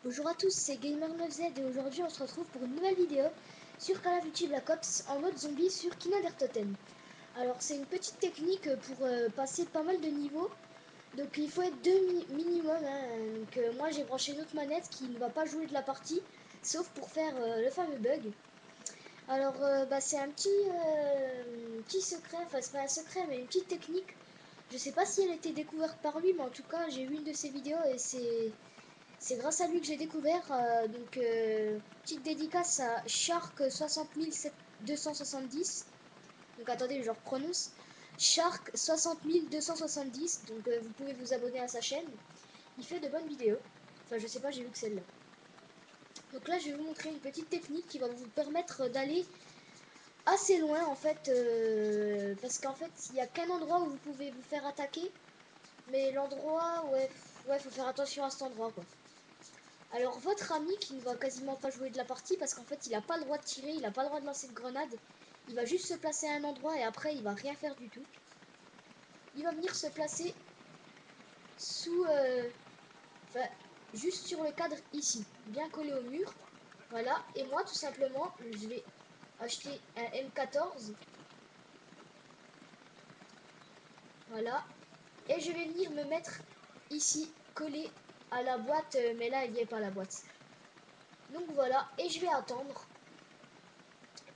Bonjour à tous, c'est Gamer9Z et aujourd'hui on se retrouve pour une nouvelle vidéo sur Call of Duty Black Ops en mode zombie sur Kindertoten. Alors c'est une petite technique pour passer pas mal de niveaux, donc il faut être deux minimum. Donc moi j'ai branché une autre manette qui ne va pas jouer de la partie, sauf pour faire le fameux bug. Alors c'est un petit secret, enfin c'est pas un secret mais une petite technique. Je sais pas si elle a été découverte par lui, mais en tout cas j'ai vu une de ses vidéos et c'est grâce à lui que j'ai découvert. Petite dédicace à Shark 60270. Donc attendez, je reprononce. Shark 60270. Donc vous pouvez vous abonner à sa chaîne. Il fait de bonnes vidéos. Enfin, je sais pas, j'ai vu que celle-là. Donc là, je vais vous montrer une petite technique qui va vous permettre d'aller assez loin en fait. Parce qu'en fait, il n'y a qu'un endroit où vous pouvez vous faire attaquer. Mais l'endroit, ouais, faut faire attention à cet endroit quoi. Alors votre ami qui ne va quasiment pas jouer de la partie parce qu'en fait il n'a pas le droit de tirer, il n'a pas le droit de lancer de grenade, il va juste se placer à un endroit et après il va rien faire du tout. Il va venir se placer sous, enfin, juste sur le cadre ici, bien collé au mur. Voilà, et moi tout simplement je vais acheter un M14. Voilà, et je vais venir me mettre ici collé à la boîte, mais là il n'y est pas la boîte. Donc voilà, et je vais attendre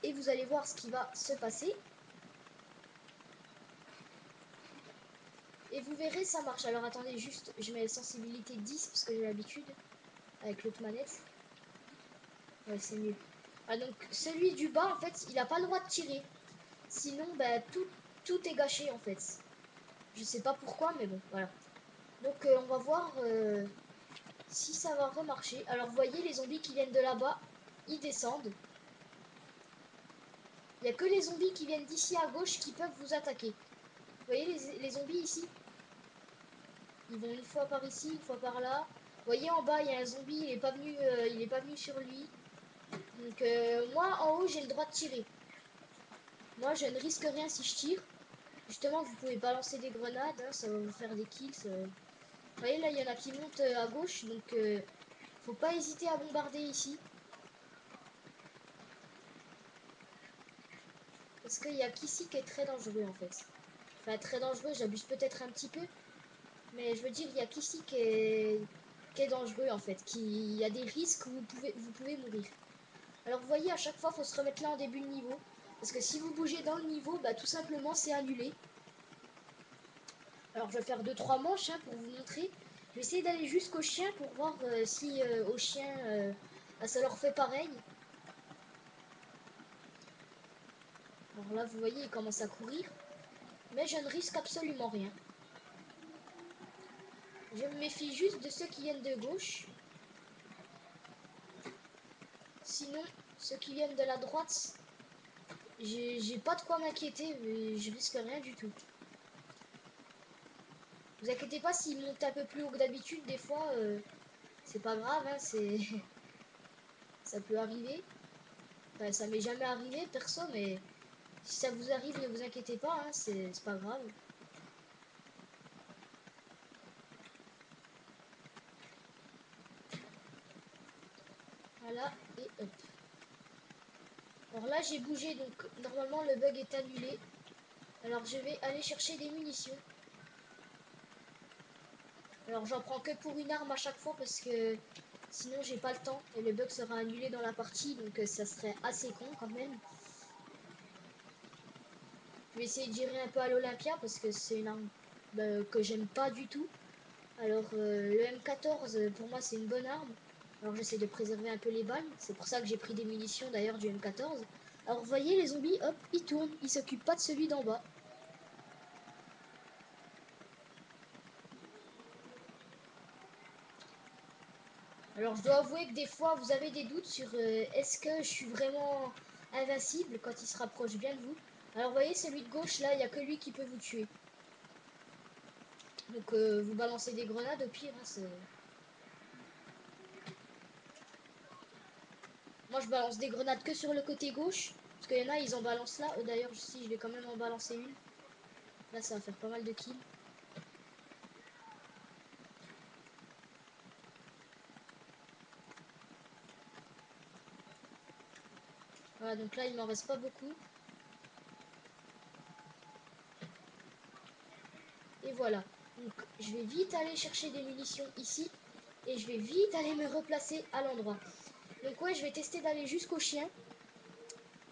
et vous allez voir ce qui va se passer. Et vous verrez, ça marche. Alors attendez, juste, je mets sensibilité 10 parce que j'ai l'habitude avec l'autre manette. Ouais, c'est mieux. Ah, donc celui du bas, en fait, il n'a pas le droit de tirer. Sinon, bah, tout est gâché, en fait. Je sais pas pourquoi, mais bon, voilà. Donc on va voir si ça va remarcher. Alors vous voyez, les zombies qui viennent de là-bas, ils descendent. Il n'y a que les zombies qui viennent d'ici à gauche qui peuvent vous attaquer. Vous voyez les zombies ici? Ils vont une fois par ici, une fois par là. Vous voyez en bas, il y a un zombie, il est pas venu sur lui. Donc moi en haut j'ai le droit de tirer. Moi je ne risque rien si je tire. Justement vous pouvez balancer des grenades, hein, ça va vous faire des kills. Vous voyez là il y en a qui montent à gauche, donc faut pas hésiter à bombarder ici. Parce qu'il y a qu'ici qui est très dangereux en fait. Enfin très dangereux, j'abuse peut-être un petit peu. Mais je veux dire il y a qu'ici qui est dangereux en fait. Il y a des risques où vous pouvez mourir. Alors vous voyez à chaque fois il faut se remettre là en début de niveau. Parce que si vous bougez dans le niveau, bah tout simplement c'est annulé. Alors je vais faire 2-3 manches hein, pour vous montrer. Je vais essayer d'aller jusqu'au chien pour voir si au chien bah, ça leur fait pareil. Alors là vous voyez il commence à courir. Mais je ne risque absolument rien. Je me méfie juste de ceux qui viennent de gauche. Sinon ceux qui viennent de la droite, j'ai pas de quoi m'inquiéter. Je risque rien du tout. Vous inquiétez pas s'ils montent un peu plus haut que d'habitude. Des fois c'est pas grave. Hein, ça peut arriver. Enfin, ça m'est jamais arrivé perso mais... Si ça vous arrive, ne vous inquiétez pas, hein, c'est pas grave. Voilà, et hop. Alors là, j'ai bougé, donc normalement le bug est annulé. Alors je vais aller chercher des munitions. Alors j'en prends que pour une arme à chaque fois parce que sinon j'ai pas le temps et le bug sera annulé dans la partie, donc ça serait assez con quand même. Je vais essayer de gérer un peu à l'Olympia parce que c'est une arme que j'aime pas du tout. Alors le M14 pour moi c'est une bonne arme. Alors j'essaie de préserver un peu les balles. C'est pour ça que j'ai pris des munitions d'ailleurs du M14. Alors vous voyez les zombies, hop, ils tournent. Ils s'occupent pas de celui d'en bas. Alors je dois avouer que des fois vous avez des doutes sur est-ce que je suis vraiment invincible quand il se rapproche bien de vous. Alors vous voyez celui de gauche là, il n'y a que lui qui peut vous tuer. Donc vous balancez des grenades au pire. Hein, moi je balance des grenades que sur le côté gauche. Parce qu'il y en a ils en balancent là. D'ailleurs si je vais quand même en balancer une. Là ça va faire pas mal de kills. Voilà, donc là il m'en reste pas beaucoup. Et voilà. Donc je vais vite aller chercher des munitions ici. Et je vais vite aller me replacer à l'endroit. Donc ouais, je vais tester d'aller jusqu'au chien.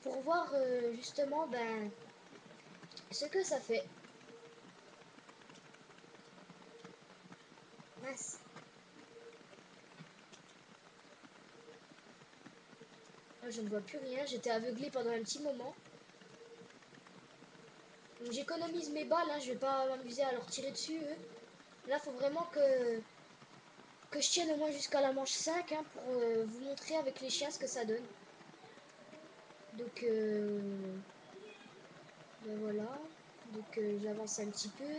Pour voir justement ben, ce que ça fait. Mince. Là, je ne vois plus rien. J'étais aveuglé pendant un petit moment. Donc j'économise mes balles. Hein. Je vais pas m'amuser à leur tirer dessus. Là, il faut vraiment que je tienne au moins jusqu'à la manche 5 hein, pour vous montrer avec les chiens ce que ça donne. Donc, ben voilà. Donc j'avance un petit peu.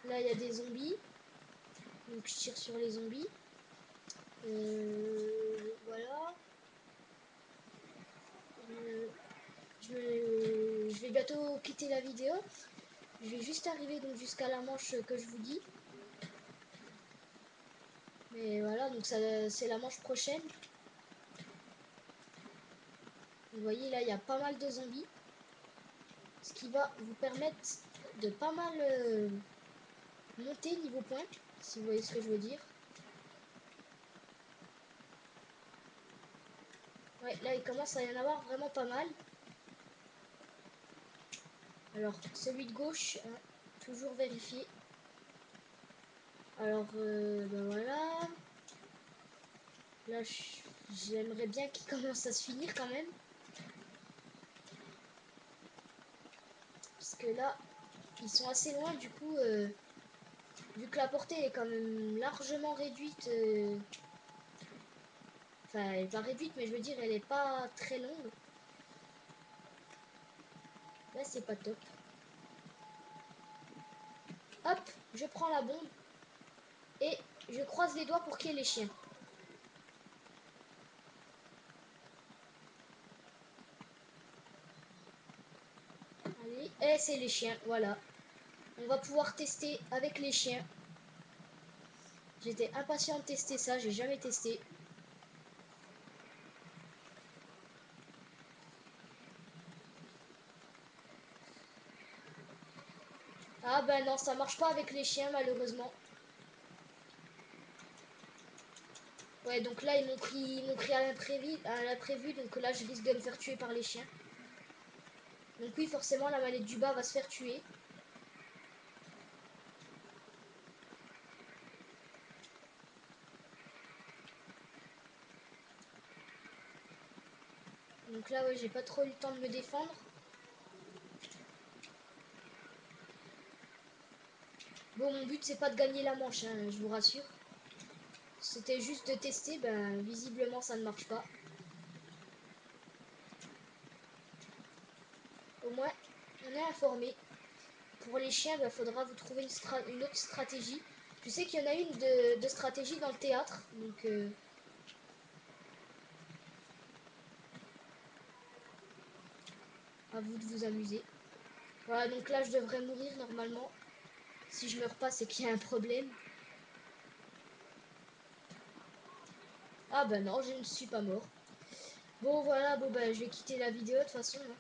Là, il y a des zombies. Donc je tire sur les zombies. Voilà. Je vais bientôt quitter la vidéo. Je vais juste arriver donc jusqu'à la manche que je vous dis. Mais voilà, donc c'est la manche prochaine. Vous voyez là, il y a pas mal de zombies. Ce qui va vous permettre de pas mal monter niveau point. Si vous voyez ce que je veux dire. Ouais, là il commence à y en avoir vraiment pas mal. Alors, celui de gauche, hein, toujours vérifier. Alors, ben voilà. Là, j'aimerais bien qu'il commence à se finir quand même. Parce que là, ils sont assez loin, du coup, vu que la portée est quand même largement réduite. Enfin, elle est pas réduite, mais je veux dire, elle est pas très longue. Là, c'est pas top. Hop, je prends la bombe. Et je croise les doigts pour qu'il y ait les chiens. Allez, et c'est les chiens, voilà. On va pouvoir tester avec les chiens. J'étais impatient de tester ça, j'ai jamais testé. Ah ben non, ça marche pas avec les chiens malheureusement. Ouais, donc là ils m'ont pris à l'imprévu, donc là je risque de me faire tuer par les chiens. Donc oui, forcément la manette du bas va se faire tuer. Donc là ouais, j'ai pas trop eu le temps de me défendre. Bon, mon but c'est pas de gagner la manche, hein, je vous rassure. C'était juste de tester, ben visiblement ça ne marche pas. Au moins, on est informé. Pour les chiens, il faudra vous trouver une autre stratégie. Je sais qu'il y en a une de stratégie dans le théâtre, donc à vous de vous amuser. Voilà, donc là je devrais mourir normalement. Si je meurs pas, c'est qu'il y a un problème. Ah ben non, je ne suis pas mort. Bon voilà, bon ben je vais quitter la vidéo de toute façon. Hein.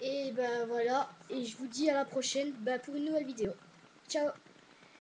Et ben voilà, et je vous dis à la prochaine ben, pour une nouvelle vidéo. Ciao.